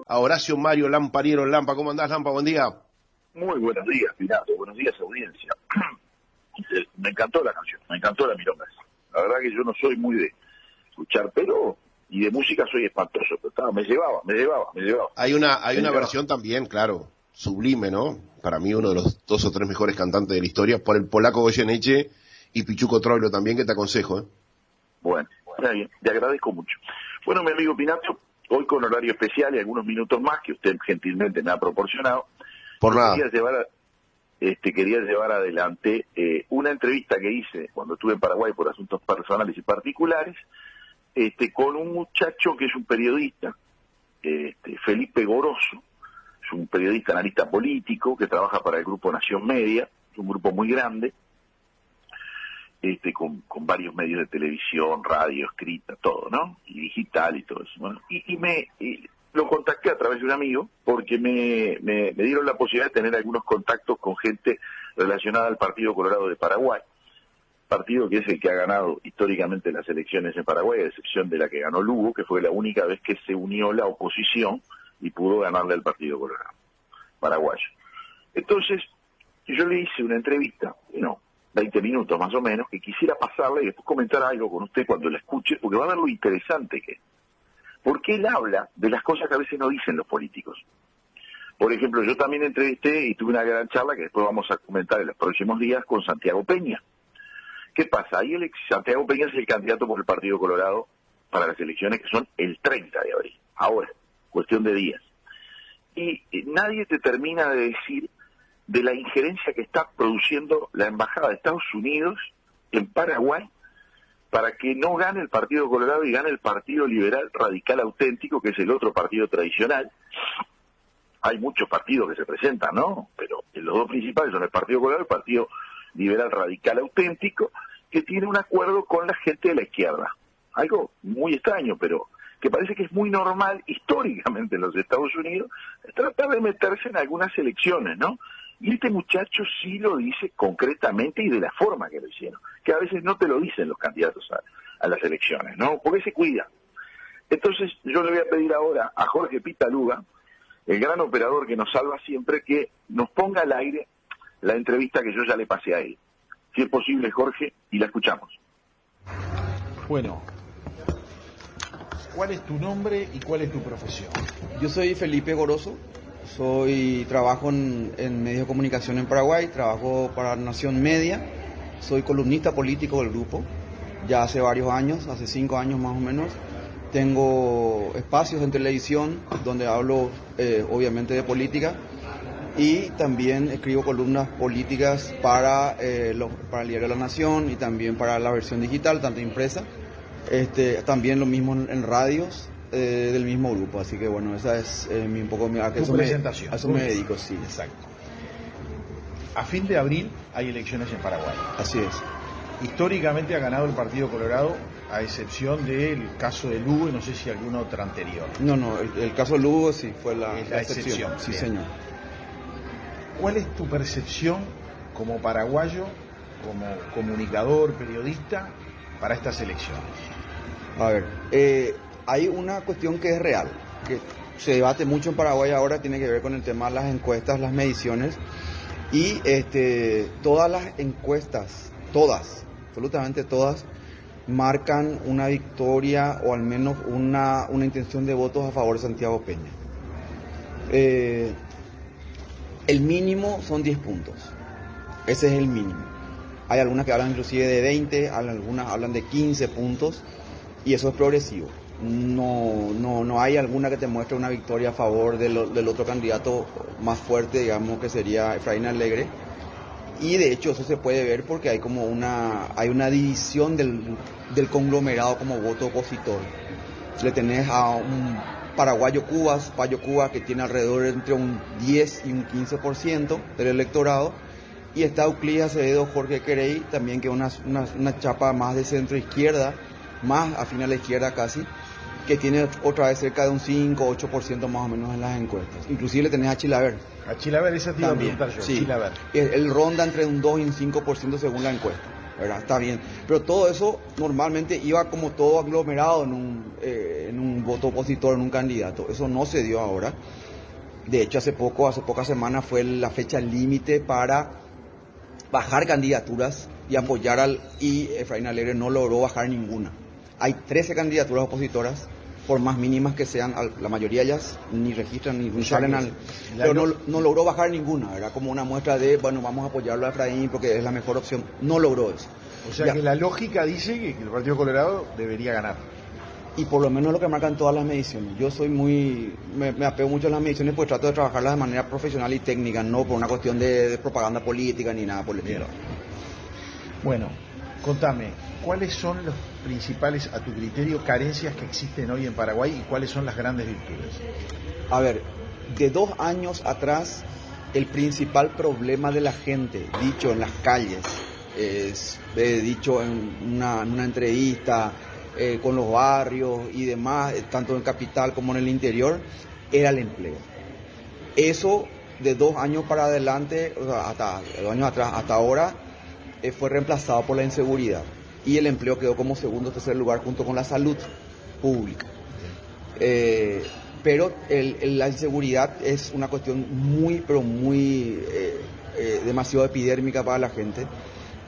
A Horacio Mario Lampariero. Lampa, ¿cómo andás, Lampa? Buen día. Muy buenos días, Pinato. Buenos días, audiencia. Me encantó la canción, me encantó la milonga. La verdad que yo no soy muy de escuchar, pero y de música soy espantoso, pero me llevaba. Hay una versión también, claro, sublime, ¿no? Para mí uno de los 2 o 3 mejores cantantes de la historia, por el polaco Goyeneche y Pichuco Troilo también, que te aconsejo, ¿eh? Bueno, está bien, te agradezco mucho. Bueno, mi amigo Pinato, hoy con horario especial y algunos minutos más que usted gentilmente me ha proporcionado, Por nada. Quería llevar adelante una entrevista que hice cuando estuve en Paraguay por asuntos personales y particulares, con un muchacho que es un periodista, Felipe Goroso, es un periodista analista político que trabaja para el grupo Nación Media, es un grupo muy grande, con varios medios de televisión, radio, escrita, todo, ¿no? Y digital y todo eso. Bueno, lo contacté a través de un amigo porque me dieron la posibilidad de tener algunos contactos con gente relacionada al Partido Colorado de Paraguay, partido que es el que ha ganado históricamente las elecciones en Paraguay, a excepción de la que ganó Lugo, que fue la única vez que se unió la oposición y pudo ganarle al Partido Colorado paraguayo. Entonces, yo le hice una entrevista, 20 minutos más o menos, que quisiera pasarle y después comentar algo con usted cuando la escuche, porque va a ver lo interesante que es. Porque él habla de las cosas que a veces no dicen los políticos. Por ejemplo, yo también entrevisté y tuve una gran charla que después vamos a comentar en los próximos días con Santiago Peña. ¿Qué pasa? Ahí Santiago Peña es el candidato por el Partido Colorado para las elecciones que son el 30 de abril. Ahora, cuestión de días. Y nadie te termina de decir de la injerencia que está produciendo la Embajada de Estados Unidos en Paraguay para que no gane el Partido Colorado y gane el Partido Liberal Radical Auténtico, que es el otro partido tradicional. Hay muchos partidos que se presentan, ¿no? Pero los 2 principales son el Partido Colorado y el Partido Liberal Radical Auténtico, que tiene un acuerdo con la gente de la izquierda. Algo muy extraño, pero que parece que es muy normal históricamente en los Estados Unidos tratar de meterse en algunas elecciones, ¿no? Y este muchacho sí lo dice concretamente y de la forma que lo hicieron, que a veces no te lo dicen los candidatos a las elecciones, ¿no? Porque se cuida. Entonces yo le voy a pedir ahora a Jorge Pitaluga, el gran operador que nos salva siempre, que nos ponga al aire la entrevista que yo ya le pasé a él. Si es posible, Jorge, y la escuchamos. Bueno, ¿cuál es tu nombre y cuál es tu profesión? Yo soy Felipe Goroso, trabajo en medios de comunicación en Paraguay, trabajo para Nación Media, soy columnista político del grupo, ya hace varios años, hace 5 años más o menos. Tengo espacios en televisión donde hablo obviamente de política y también escribo columnas políticas para el Diario de la Nación y también para la versión digital, tanto impresa. También lo mismo en radios del mismo grupo, así que bueno, esa es un poco mi presentación. A eso me dedico, sí. Exacto. A fin de abril hay elecciones en Paraguay. Así es. Históricamente ha ganado el Partido Colorado, a excepción del caso de Lugo y no sé si alguna otra anterior. No, el caso de Lugo sí fue la excepción. Sí, bien. Señor. ¿Cuál es tu percepción como paraguayo, como comunicador, periodista, para estas elecciones? A ver, hay una cuestión que es real, que se debate mucho en Paraguay ahora, tiene que ver con el tema de las encuestas, las mediciones, y todas las encuestas, absolutamente todas, marcan una victoria o al menos una intención de votos a favor de Santiago Peña. El mínimo son 10 puntos, ese es el mínimo. Hay algunas que hablan inclusive de 20, algunas hablan de 15 puntos y eso es progresivo. No hay alguna que te muestre una victoria a favor del otro candidato más fuerte, digamos, que sería Efraín Alegre. Y de hecho eso se puede ver porque hay como una división del conglomerado como voto opositor. Le tenés a un Payo Cubas, que tiene alrededor entre un 10 y un 15% del electorado, y está Euclides Acevedo, Jorge Querey, también que es una chapa más de centro izquierda, más afín a la izquierda casi, que tiene otra vez cerca de un 5 o 8% más o menos en las encuestas. Inclusive le tenés a Chilaver. A Chilaver, esa te iba a preguntar yo. Sí. Chilaver. Él ronda entre un 2 y un 5% según la encuesta. ¿verdad? Está bien. Pero todo eso normalmente iba como todo aglomerado en un voto opositor, en un candidato. Eso no se dio ahora. De hecho, hace pocas semanas fue la fecha límite para bajar candidaturas y apoyar y Efraín Alegre no logró bajar ninguna. Hay 13 candidaturas opositoras, por más mínimas que sean, la mayoría de ellas ni registran ni salen pero no logró bajar ninguna. Era como una muestra de, bueno, vamos a apoyarlo a Efraín porque es la mejor opción. No logró eso. O sea que la lógica dice que el Partido Colorado debería ganar. Y por lo menos lo que marcan todas las mediciones. Yo soy me apego mucho a las mediciones porque trato de trabajarlas de manera profesional y técnica, no por una cuestión de propaganda política ni nada por el estilo. Bueno, contame, ¿cuáles son los principales, a tu criterio, carencias que existen hoy en Paraguay y cuáles son las grandes virtudes? A ver, de 2 años atrás, el principal problema de la gente, dicho en las calles, dicho en una entrevista, con los barrios y demás, tanto en capital como en el interior, era el empleo. Eso de 2 años para adelante, o sea, hasta 2 años atrás, hasta ahora, fue reemplazado por la inseguridad. Y el empleo quedó como segundo o tercer lugar junto con la salud pública. Pero la inseguridad es una cuestión muy demasiado epidérmica para la gente.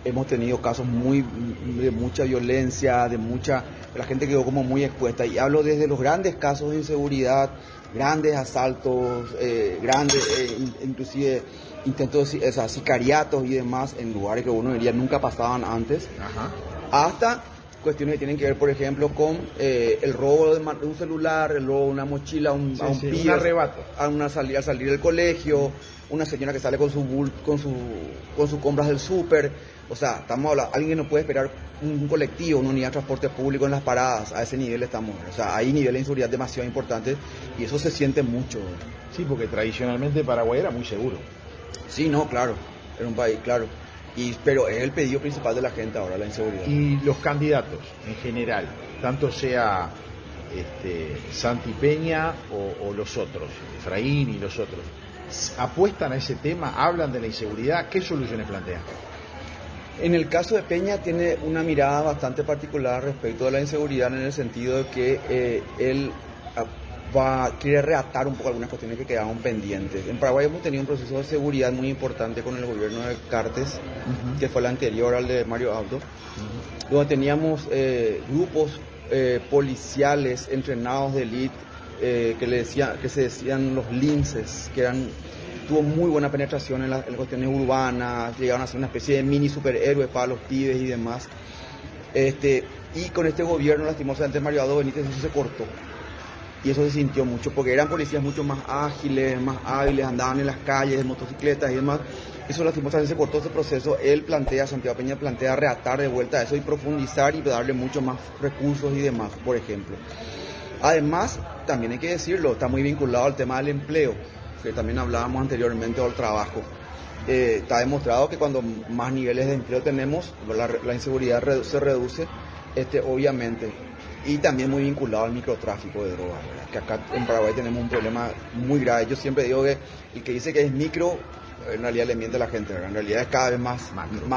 Hemos tenido casos de mucha violencia, la gente quedó como muy expuesta. Y hablo desde los grandes casos de inseguridad, grandes asaltos, inclusive intentos, sicariatos y demás en lugares que uno diría nunca pasaban antes. Ajá. Hasta cuestiones que tienen que ver, por ejemplo, con el robo de un celular, el robo de una mochila a un pibe, un arrebato. Al salir del colegio, una señora que sale con sus compras del súper. O sea, estamos hablando, alguien que no puede esperar un colectivo, una unidad de transporte público en las paradas, a ese nivel estamos. O sea, hay niveles de inseguridad demasiado importantes y eso se siente mucho. Sí, porque tradicionalmente Paraguay era muy seguro. Sí, no, claro, era un país, claro. Pero es el pedido principal de la gente ahora, la inseguridad. Y los candidatos, en general, tanto sea Santi Peña o los otros, Efraín y los otros, ¿apuestan a ese tema? ¿Hablan de la inseguridad? ¿Qué soluciones plantean? En el caso de Peña tiene una mirada bastante particular respecto a la inseguridad, en el sentido de que él quiere reatar un poco algunas cuestiones que quedaban pendientes. En Paraguay hemos tenido un proceso de seguridad muy importante con el gobierno de Cartes, que fue el anterior al de Mario Abdo, donde teníamos grupos policiales entrenados de élite que se decían los linces, que tuvo muy buena penetración en las cuestiones urbanas, llegaron a ser una especie de mini superhéroes para los pibes y demás. Y con este gobierno, lastimosamente, Mario Abdo Benítez, eso se cortó. Y eso se sintió mucho, porque eran policías mucho más ágiles, más hábiles, andaban en las calles, en motocicletas y demás. Eso lastimosamente se cortó ese proceso. Santiago Peña plantea reatar de vuelta eso y profundizar y darle mucho más recursos y demás, por ejemplo. Además, también hay que decirlo, está muy vinculado al tema del empleo, que también hablábamos anteriormente, del trabajo. Está demostrado que cuando más niveles de empleo tenemos, la inseguridad se reduce, obviamente. Y también muy vinculado al microtráfico de drogas, ¿verdad? Que acá en Paraguay tenemos un problema muy grave. Yo siempre digo que el que dice que es micro, en realidad le miente a la gente, ¿verdad? En realidad es cada vez más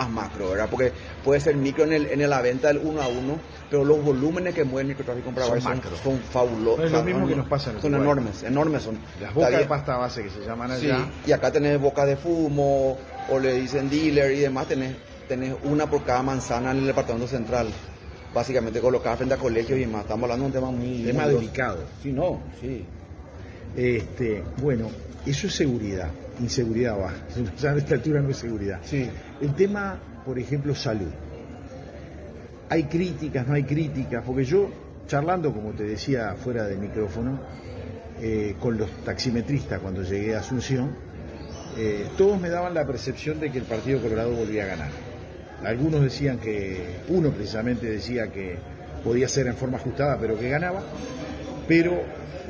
macro, ¿verdad? Porque puede ser micro en la venta del 1 a 1, pero los volúmenes que mueve el microtráfico en Paraguay son fabulosos. No es lo mismo que nos pasa en Son enormes son. Las bocas de pasta base que se llaman allá. Sí, y acá tenés bocas de fumo, o le dicen dealer y demás, tenés una por cada manzana en el departamento central. Básicamente colocada frente a colegios y más. Estamos hablando de un tema muy delicado. Sí. Bueno, eso es seguridad. Inseguridad baja. A esta altura no es seguridad. Sí. El tema, por ejemplo, salud. Hay críticas, no hay críticas, porque yo, charlando, como te decía, fuera del micrófono, con los taximetristas cuando llegué a Asunción, todos me daban la percepción de que el Partido Colorado volvía a ganar. Algunos decían uno precisamente decía que podía ser en forma ajustada, pero que ganaba, pero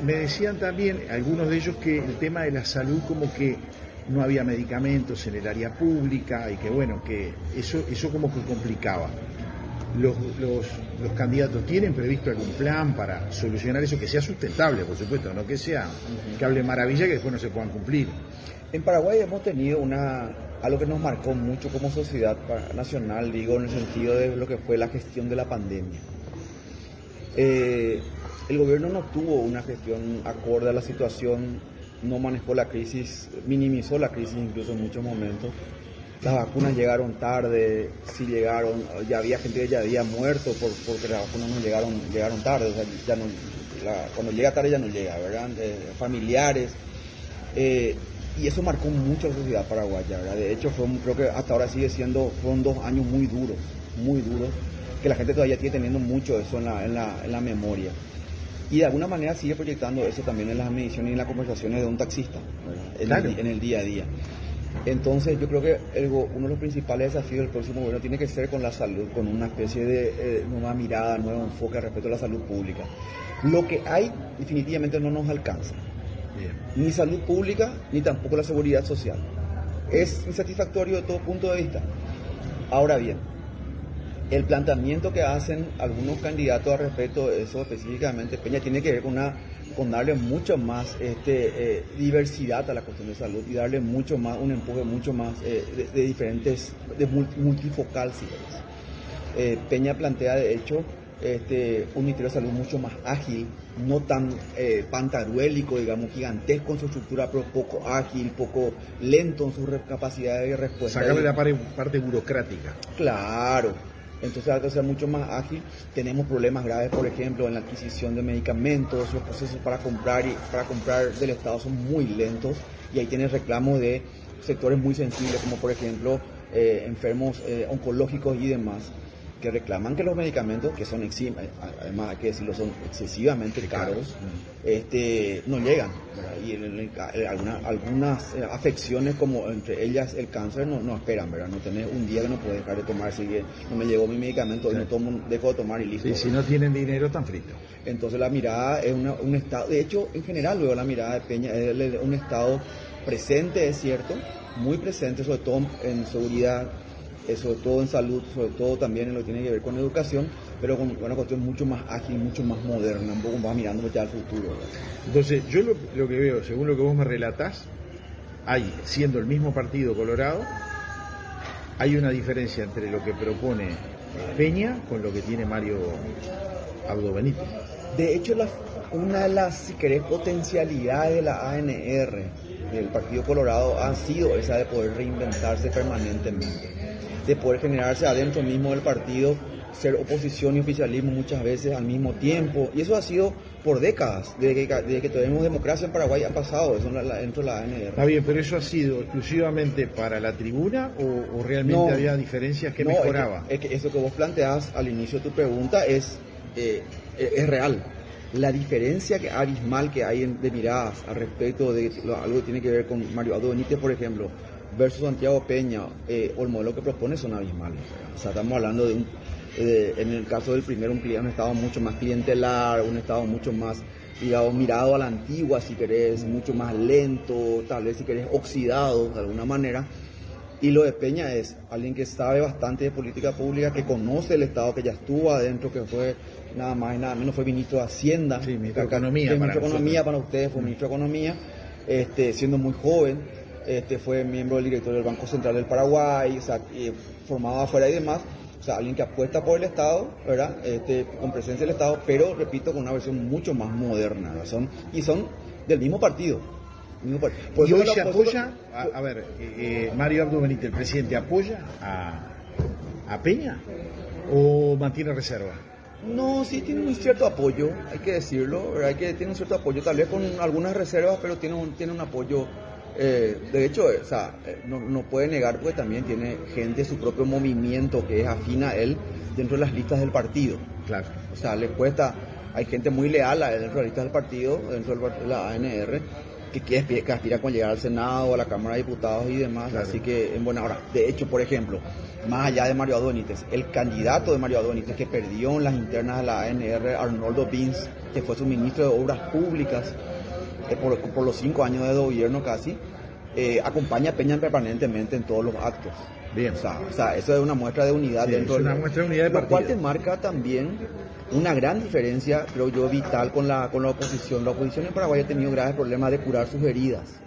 me decían también algunos de ellos que el tema de la salud, como que no había medicamentos en el área pública y que bueno, que eso como que complicaba. Los candidatos tienen previsto algún plan para solucionar eso, que sea sustentable, por supuesto, no que sea que hable maravilla que después no se puedan cumplir. En Paraguay hemos tenido algo que nos marcó mucho como sociedad nacional, digo, en el sentido de lo que fue la gestión de la pandemia. El gobierno no tuvo una gestión acorde a la situación, no manejó la crisis, minimizó la crisis incluso en muchos momentos. Las vacunas llegaron tarde, sí llegaron, ya había gente que ya había muerto porque las vacunas no llegaron tarde, o sea, ya no, cuando llega tarde ya no llega, ¿verdad? Familiares, y eso marcó mucho a la sociedad paraguaya, ¿verdad? De hecho, creo que hasta ahora fueron 2 años muy duros, que la gente todavía sigue teniendo mucho eso en la memoria. Y de alguna manera sigue proyectando eso también en las mediciones y en las conversaciones de un taxista, ¿verdad? En el día a día. Entonces yo creo que uno de los principales desafíos del próximo gobierno tiene que ser con la salud, con una especie de nueva mirada, nuevo enfoque respecto a la salud pública. Lo que hay definitivamente no nos alcanza. Bien. Ni salud pública, ni tampoco la seguridad social. Es insatisfactorio de todo punto de vista. Ahora bien, el planteamiento que hacen algunos candidatos al respecto de eso, específicamente Peña, tiene que ver con darle mucho más diversidad a la cuestión de salud y darle mucho más, un empuje mucho más de diferentes, de multifocal, si querés. Peña plantea, de hecho, un Ministerio de Salud mucho más ágil, no tan pantaruélico, digamos, gigantesco en su estructura, pero poco ágil, poco lento en su capacidad de respuesta. Sacarle la parte burocrática. Claro. Entonces, al ser mucho más ágil, tenemos problemas graves, por ejemplo, en la adquisición de medicamentos. Los procesos para comprar del Estado son muy lentos y ahí tienes reclamos de sectores muy sensibles, como por ejemplo enfermos oncológicos y demás, que reclaman que los medicamentos, que son además hay que decirlo, son excesivamente caros, no llegan, ¿verdad? Y algunas afecciones, como entre ellas el cáncer, no esperan, ¿verdad? No tenés un día que no puedes dejar de tomar, así que no me llegó mi medicamento, hoy dejo de tomar y listo. Sí, si no tienen dinero, están fritos. Entonces la mirada es un estado, de hecho en general luego la mirada de Peña es un estado presente, es cierto, muy presente, sobre todo en seguridad, sobre todo en salud, sobre todo también en lo que tiene que ver con educación, pero con una cuestión mucho más ágil, mucho más moderna, un poco más mirando ya al futuro, ¿verdad? Entonces, yo lo que veo, según lo que vos me relatás, siendo el mismo partido Colorado, hay una diferencia entre lo que propone Peña con lo que tiene Mario Abdo Benítez. De hecho, una de las, si querés, potencialidades de la ANR, del Partido Colorado, ha sido esa de poder reinventarse permanentemente, de poder generarse adentro mismo del partido, ser oposición y oficialismo muchas veces al mismo tiempo, y eso ha sido por décadas, desde que tenemos democracia en Paraguay ha pasado eso dentro de la ANR. Está bien, pero ¿eso ha sido exclusivamente para la tribuna o realmente había diferencias que mejoraban? Es que eso que vos planteás al inicio de tu pregunta es real. La diferencia abismal que hay de miradas al respecto de algo que tiene que ver con Mario Abdo Benítez, por ejemplo, versus Santiago Peña, o el modelo que propone, son abismales. O sea, estamos hablando en el caso del primero, un estado mucho más clientelar, un estado mucho más, digamos, mirado a la antigua, si querés, mucho más lento, tal vez si querés oxidado de alguna manera. Y lo de Peña es alguien que sabe bastante de política pública, que conoce el Estado, que ya estuvo adentro, que fue nada más y nada menos, fue ministro de Hacienda. Sí, ministro de Economía. Para ustedes fue ministro de Economía, siendo muy joven. Fue miembro del directorio del Banco Central del Paraguay, o sea, formado afuera y demás. O sea, alguien que apuesta por el Estado, ¿verdad? Con presencia del Estado, pero, repito, con una versión mucho más moderna, ¿verdad? Son del mismo partido. ¿Y hoy se apoya? Mario Abdo Benítez, el presidente, ¿apoya a Peña o mantiene reserva? No, sí tiene un cierto apoyo, hay que decirlo, ¿verdad? Tiene un cierto apoyo, tal vez con algunas reservas, pero tiene un apoyo. De hecho, o sea, no puede negar, porque también tiene gente de su propio movimiento que es afín a él dentro de las listas del partido. Claro. O sea, le cuesta, hay gente muy leal dentro de las listas del partido, dentro de la ANR, que aspira con llegar al Senado, a la Cámara de Diputados y demás, claro. Así que en buena hora. De hecho, por ejemplo, más allá de Mario Abdo Benítez, el candidato de Mario Abdo Benítez que perdió en las internas de la ANR, Arnoldo Bins, que fue su ministro de Obras Públicas por los 5 años de gobierno casi, acompaña a Peña permanentemente en todos los actos. Bien. O sea, eso es una muestra de unidad dentro una muestra de unidad de partido. Lo cual te marca también una gran diferencia, creo yo, vital con la oposición. La oposición en Paraguay ha tenido graves problemas de curar sus heridas.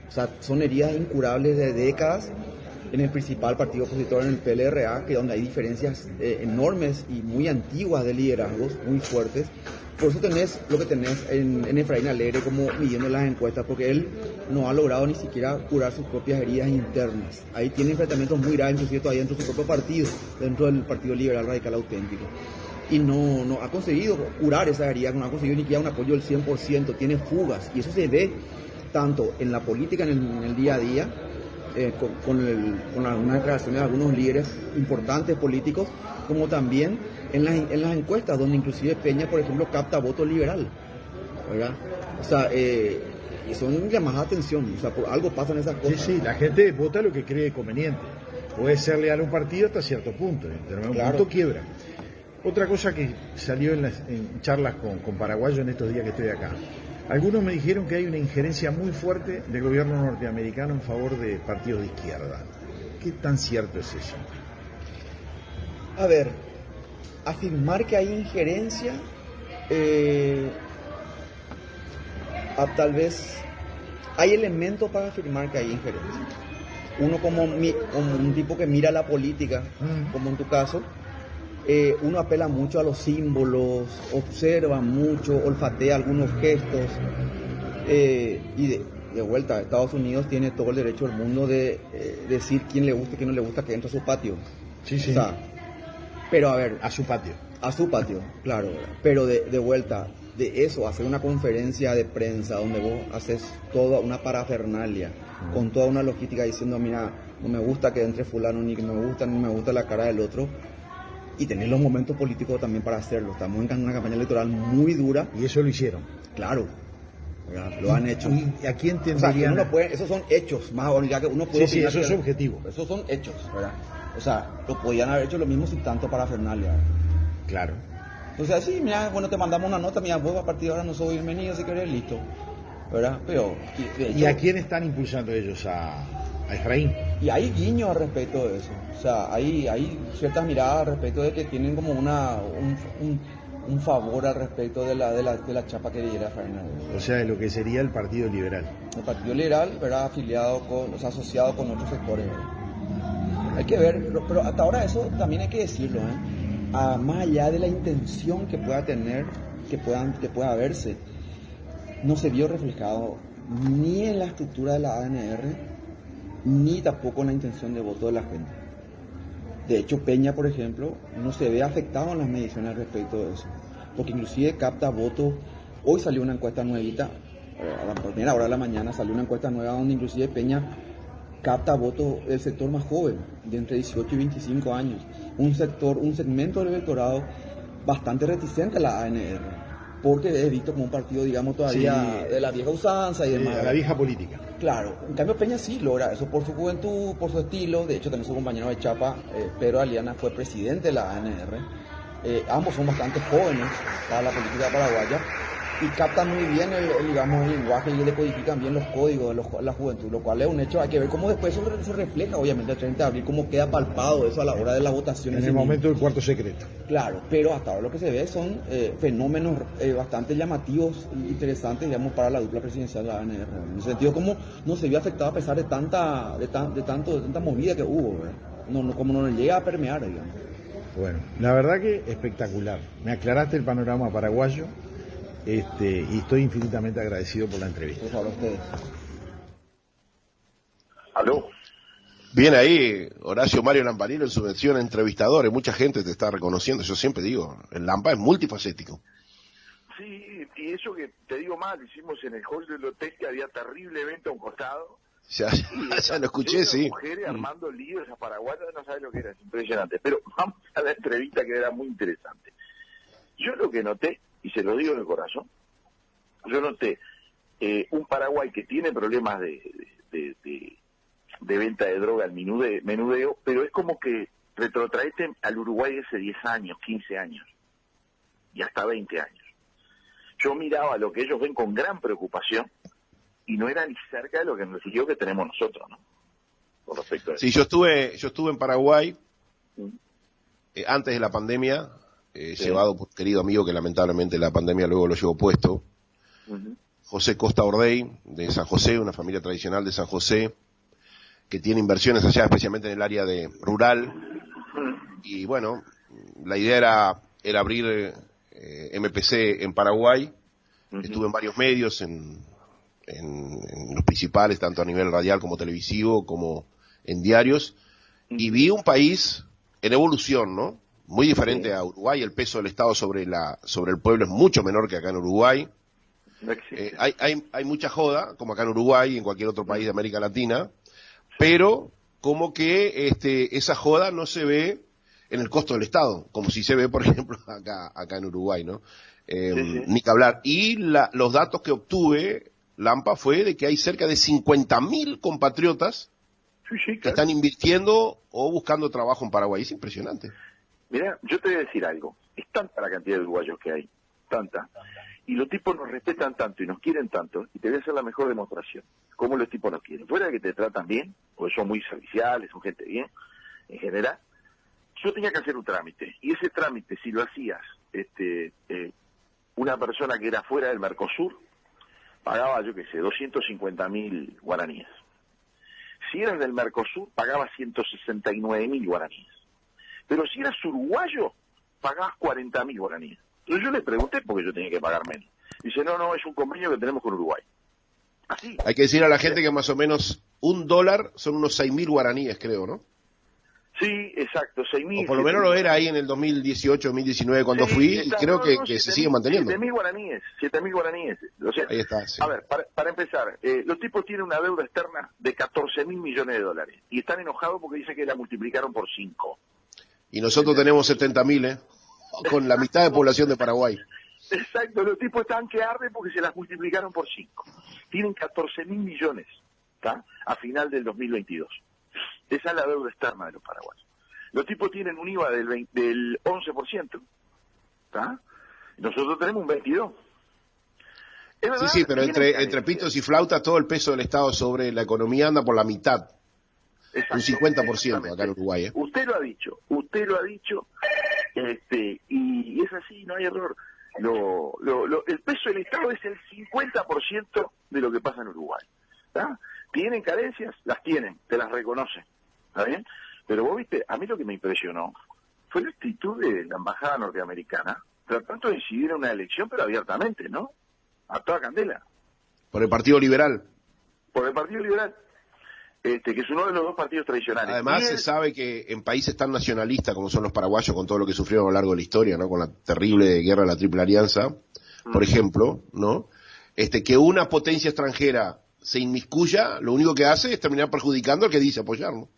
O sea, son heridas incurables de décadas en el principal partido opositor, en el PLRA, que donde hay diferencias enormes y muy antiguas de liderazgos, muy fuertes. Por eso tenés lo que tenés en Efraín Alegre como midiendo las encuestas, porque él no ha logrado ni siquiera curar sus propias heridas internas. Ahí tiene enfrentamientos muy graves, inclusive todavía dentro de su propio partido, dentro del Partido Liberal Radical Auténtico. Y no ha conseguido curar esas heridas, no ha conseguido ni siquiera un apoyo del 100%, tiene fugas. Y eso se ve tanto en la política, en el día a día, con algunas declaraciones de algunos líderes importantes políticos, como también en las encuestas, donde inclusive Peña, por ejemplo, capta voto liberal, ¿verdad? O sea, y son llamadas de atención, o sea, por algo pasan esas cosas. Sí, la gente vota lo que cree conveniente. Puede ser leal a un partido hasta cierto punto, pero en un punto quiebra. Otra cosa que salió en charlas con paraguayos en estos días que estoy acá. Algunos me dijeron que hay una injerencia muy fuerte del gobierno norteamericano en favor de partidos de izquierda. ¿Qué tan cierto es eso? A ver, afirmar que hay injerencia, tal vez hay elementos para afirmar que hay injerencia. Uno como un tipo que mira la política, como en tu caso, uno apela mucho a los símbolos, observa mucho, olfatea algunos gestos, y de vuelta, Estados Unidos tiene todo el derecho del mundo de decir quién le gusta y quién no le gusta que entre a su patio. Sí, sí. O sea, pero a ver... A su patio. A su patio, claro. Pero de vuelta, de eso, hacer una conferencia de prensa donde vos haces toda una parafernalia, con toda una logística diciendo, mira, no me gusta que entre fulano, ni me gusta la cara del otro, y tener los momentos políticos también para hacerlo. Estamos en una campaña electoral muy dura. Y eso lo hicieron. Claro, lo han hecho. ¿Y a quién tendrían? O sea, esos son hechos, más ya que uno puede... Sí, eso es objetivo. Esos son hechos, ¿verdad? O sea, lo podían haber hecho lo mismo sin tanto parafernalia, ¿verdad? Claro. Entonces, sí, mira, bueno, te mandamos una nota, mira, vos a partir de ahora no soy bienvenido, si querés, listo, ¿verdad? Pero... ¿Y a quién están impulsando ellos? ¿A Efraín? Y hay guiños al respecto de eso. O sea, hay ciertas miradas al respecto de que tienen como un favor al respecto de la chapa que diera Efraín. O sea, de lo que sería el Partido Liberal. El Partido Liberal, ¿verdad? Asociado con otros sectores, ¿verdad? Hay que ver, pero hasta ahora eso también hay que decirlo, más allá de la intención que pueda tener, que pueda verse, no se vio reflejado ni en la estructura de la ANR, ni tampoco en la intención de voto de la gente. De hecho, Peña, por ejemplo, no se ve afectado en las mediciones al respecto de eso, porque inclusive capta votos. Hoy salió una encuesta nuevita, a la primera hora de la mañana salió una encuesta nueva donde inclusive Peña capta votos del sector más joven, de entre 18 y 25 años, un segmento del electorado bastante reticente a la ANR, porque es visto como un partido, digamos, todavía de la vieja usanza y demás. De la vieja política. Claro, en cambio Peña sí logra eso por su juventud, por su estilo. De hecho, también su compañero de chapa, Pedro Aliana, fue presidente de la ANR. Ambos son bastante jóvenes para la política paraguaya y captan muy bien el lenguaje y decodifican bien los códigos de la juventud, lo cual es un hecho. Hay que ver cómo después eso se refleja, obviamente, el 30 de abril, cómo queda palpado eso a la hora de la votación. En el momento del cuarto secreto. Claro, pero hasta ahora lo que se ve son fenómenos bastante llamativos e interesantes, digamos, para la dupla presidencial de la ANR. En el sentido como no se vio afectado a pesar de tanta movida que hubo, ¿verdad? Como no le llega a permear, digamos. Bueno, la verdad que espectacular. Me aclaraste el panorama paraguayo. Y estoy infinitamente agradecido por la entrevista. Por favor, ustedes. ¿Aló? Bien ahí, Horacio Mario Lamparino en su versión entrevistador, mucha gente te está reconociendo, yo siempre digo, el Lampa es multifacético. Sí, y eso que te digo más, lo hicimos en el hall del hotel que había terrible evento a un costado. Ya lo escuché, sí. Mujeres armando líos a paraguayas, no sabes lo que era, es impresionante. Pero vamos a la entrevista que era muy interesante. Yo lo que noté, y se lo digo de corazón, yo noté un Paraguay que tiene problemas de venta de droga al menudeo, pero es como que retrotraete al Uruguay de hace 10 años, 15 años, y hasta 20 años. Yo miraba lo que ellos ven con gran preocupación, y no era ni cerca de lo que nos siguió que tenemos nosotros, ¿no? Con respecto a eso. Sí, yo estuve en Paraguay antes de la pandemia, llevado por un querido amigo que lamentablemente la pandemia luego lo llevó puesto, José Costa Ordey, de San José, una familia tradicional de San José, que tiene inversiones allá, especialmente en el área de rural. Y bueno, la idea era abrir MPC en Paraguay. Estuve en varios medios, en los principales, tanto a nivel radial como televisivo, como en diarios, y vi un país en evolución, ¿no? Muy diferente a Uruguay. El peso del Estado sobre el pueblo es mucho menor que acá en Uruguay. Hay mucha joda, como acá en Uruguay y en cualquier otro país de América Latina, pero como que esa joda no se ve en el costo del Estado, como si se ve, por ejemplo, acá en Uruguay, ¿no? Ni que hablar. Y los datos que obtuve, Lampa, fue de que hay cerca de 50.000 compatriotas que están invirtiendo o buscando trabajo en Paraguay. Es impresionante. Mirá, yo te voy a decir algo. Es tanta la cantidad de uruguayos que hay, tanta. Y los tipos nos respetan tanto y nos quieren tanto, y te voy a hacer la mejor demostración. Cómo los tipos nos quieren. Fuera de que te tratan bien, porque son muy serviciales, son gente bien, en general. Yo tenía que hacer un trámite, y ese trámite, si lo hacías una persona que era fuera del Mercosur, pagaba, yo qué sé, 250.000 guaraníes. Si eras del Mercosur, pagabas 169.000 guaraníes. Pero si eras uruguayo, pagabas 40.000 guaraníes. Entonces yo le pregunté porque yo tenía que pagar menos. Dice, no, es un convenio que tenemos con Uruguay. Así. Hay que decir a la gente que más o menos $1 son unos 6.000 guaraníes, creo, ¿no? Sí, exacto, 6.000. O por lo menos lo era ahí en el 2018, 2019 cuando fui, y creo que se sigue manteniendo. 7.000 guaraníes. O sea, ahí está, sí. A ver, para empezar, los tipos tienen una deuda externa de 14.000 millones de dólares y están enojados porque dicen que la multiplicaron por 5. Y nosotros tenemos 70.000, con la mitad de población de Paraguay. Exacto, los tipos están que arden porque se las multiplicaron por 5. Tienen 14.000 millones, ¿está? A final del 2022. Esa es la deuda externa de los paraguayos. Los tipos tienen un IVA del 11%, ¿está? Nosotros tenemos un 22%. Sí, pero entre pitos y flautas todo el peso del Estado sobre la economía anda por la mitad. Un 50% acá en Uruguay. Usted lo ha dicho, y es así, no hay error. El peso del Estado es el 50% de lo que pasa en Uruguay. ¿Está? ¿Tienen carencias? Las tienen, te las reconocen. ¿Está bien? Pero vos viste, a mí lo que me impresionó fue la actitud de la embajada norteamericana tratando de incidir en una elección, pero abiertamente, ¿no? A toda candela. Por el Partido Liberal. Por el Partido Liberal. Que es uno de los dos partidos tradicionales. Además se sabe que en países tan nacionalistas como son los paraguayos, con todo lo que sufrieron a lo largo de la historia, ¿no? Con la terrible guerra de la Triple Alianza, por ejemplo, ¿no? Que una potencia extranjera se inmiscuya, lo único que hace es terminar perjudicando al que dice apoyarlo.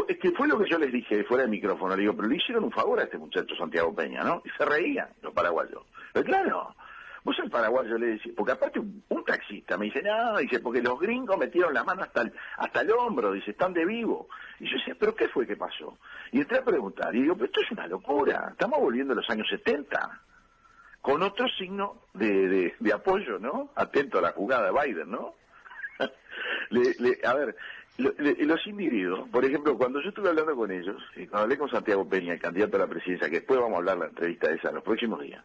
Es que fue lo que yo les dije fuera de micrófono, le digo, pero le hicieron un favor a este muchacho Santiago Peña, ¿no? Y se reían los paraguayos. Pero claro, vos al paraguayo le decís, porque aparte un taxista me dice, no, dice, porque los gringos metieron la mano hasta el hombro, dice, están de vivo. Y yo decía, ¿pero qué fue que pasó? Y entré a preguntar, y digo, pero esto es una locura, estamos volviendo a los años 70, con otro signo de apoyo, ¿no? Atento a la jugada de Biden, ¿no? A ver, los individuos, por ejemplo, cuando yo estuve hablando con ellos, cuando hablé con Santiago Peña, el candidato a la presidencia, que después vamos a hablar la entrevista esa en los próximos días,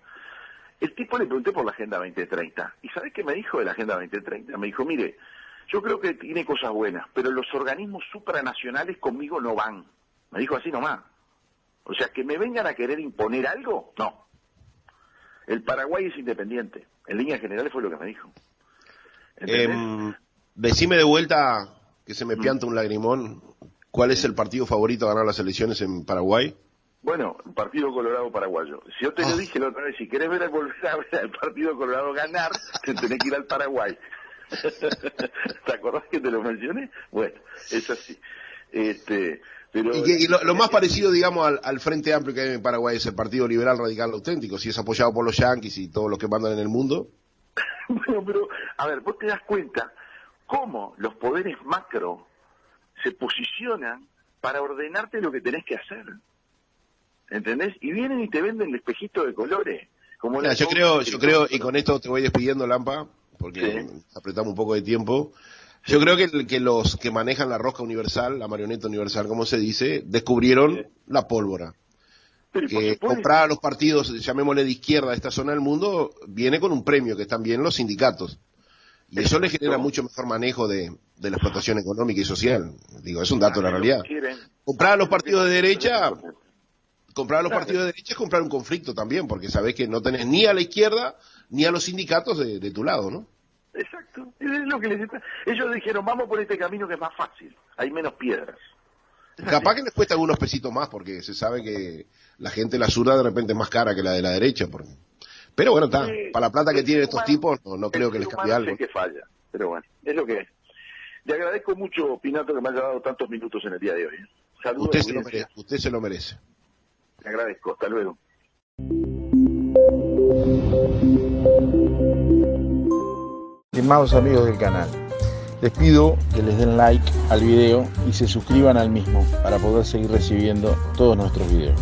el tipo le pregunté por la Agenda 2030. ¿Y sabés qué me dijo de la Agenda 2030? Me dijo, mire, yo creo que tiene cosas buenas, pero los organismos supranacionales conmigo no van. Me dijo así nomás. O sea, que me vengan a querer imponer algo, no. El Paraguay es independiente. En líneas generales fue lo que me dijo. Decime de vuelta, que se me pianta un lagrimón, ¿cuál es el partido favorito a ganar las elecciones en Paraguay? Bueno, el Partido Colorado Paraguayo. Si yo te lo dije la otra vez, si querés volver a ver al Partido Colorado ganar, te tenés que ir al Paraguay. ¿Te acordás que te lo mencioné? Bueno, es así. Pero, y lo más parecido, digamos, al Frente Amplio que hay en Paraguay es el Partido Liberal Radical Auténtico, si es apoyado por los yanquis y todos los que mandan en el mundo. Bueno, pero, a ver, vos te das cuenta cómo los poderes macro se posicionan para ordenarte lo que tenés que hacer. ¿Entendés? Y vienen y te venden el espejito de colores. Como yo creo, y con esto te voy despidiendo, Lampa, porque apretamos un poco de tiempo. Yo creo que los que manejan la rosca universal, la marioneta universal, como se dice, descubrieron la pólvora. Pero, que comprar a los partidos, llamémosle de izquierda, de esta zona del mundo, viene con un premio, que están bien los sindicatos. Y eso le genera mucho mejor manejo de de la explotación económica y social. Digo, es un dato de la realidad. Quieren. Comprar a los partidos de derecha, es comprar un conflicto también, porque sabés que no tenés ni a la izquierda ni a los sindicatos de tu lado, ¿no? Exacto, es lo que les está. Ellos dijeron, vamos por este camino que es más fácil, hay menos piedras. Capaz que les cuesta algunos pesitos más, porque se sabe que la gente, la zurda, de repente es más cara que la de la derecha. Pero bueno, está. Para la plata que tienen estos tipos, no creo que les cambie algo. Sé que falla, pero bueno, es lo que es. Le agradezco mucho, Pinato, que me haya dado tantos minutos en el día de hoy. Saludos. Usted se lo merece. Le agradezco, hasta luego. Estimados amigos del canal, les pido que les den like al video y se suscriban al mismo para poder seguir recibiendo todos nuestros videos.